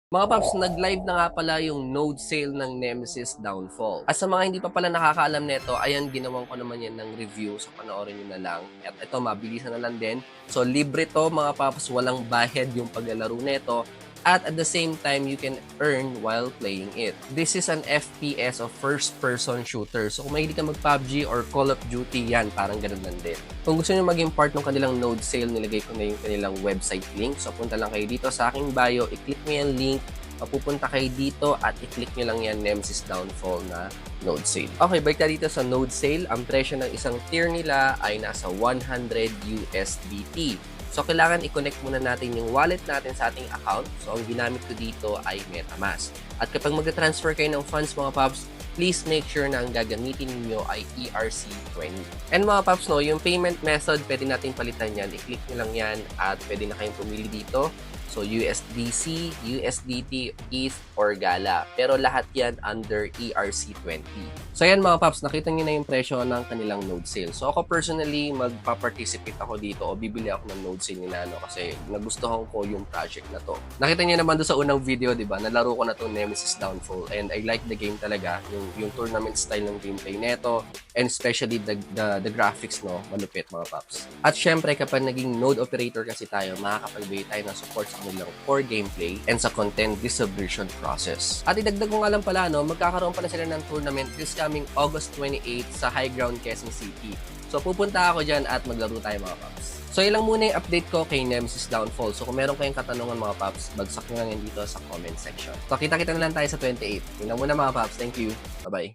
Mga paps, nag-live na nga pala yung node sale ng Nemesis Downfall. At sa mga hindi pa pala nakakaalam nito, ayan, ginawan ko naman yan ng review. So, panoorin nyo na lang. At ito, mabilisan na lang din. So, libre to mga paps. Walang bayad yung paglalaro nito. At the same time, you can earn while playing it. This is an FPS of first-person shooter. So, kung mahilig ka mag-PUBG or Call of Duty, yan, parang ganun lang din. Kung gusto nyo maging part ng kanilang node sale, nilagay ko na yung kanilang website link. So, punta lang kayo dito sa aking bio, i-click mo yung link, mapupunta kayo dito at i-click nyo lang yan Nemesis Downfall na node sale. Okay, balik na dito sa node sale. Ang presyo ng isang tier nila ay nasa 100 USDT. So, kailangan i-connect muna natin yung wallet natin sa ating account. So, ang ginamit ko dito ay MetaMask. At kapag mag-transfer kayo ng funds mga paps, please make sure na ang gagamitin niyo ay ERC20. And mga paps, no, yung payment method, pwede natin palitan yan. I-click nyo lang yan at pwede na kayong pumili dito. So, USDC, USDT, ETH, or Gala. Pero lahat yan under ERC20. So, yan mga paps, nakita nyo na yung presyo ng kanilang node sale. So, ako personally, magpa-participate ako dito o bibili ako ng node sale nila, no? Kasi nagustuhan ko yung project na to. Nakita nyo naman doon sa unang video, di ba? Nalaro ko na to Nemesis Downfall. And I like the game talaga. Yung tournament style ng gameplay neto. And especially the graphics, no? Malupit mga paps. At syempre, kapag naging node operator kasi tayo, makakapagbigay tayo ng support sa kanilang core gameplay and sa content distribution process. At idagdag ko nga lang pala, no, magkakaroon pala sila ng tournament this coming August 28 sa High Ground, Quezon City. So pupunta ako dyan at maglaro tayo mga paps. So ilang muna yung update ko kay Nemesis Downfall. So kung meron kayong katanungan mga paps, bagsak nyo lang yan dito sa comment section. So kita-kita na lang tayo sa 28. Yun lang muna mga paps. Thank you. Bye-bye.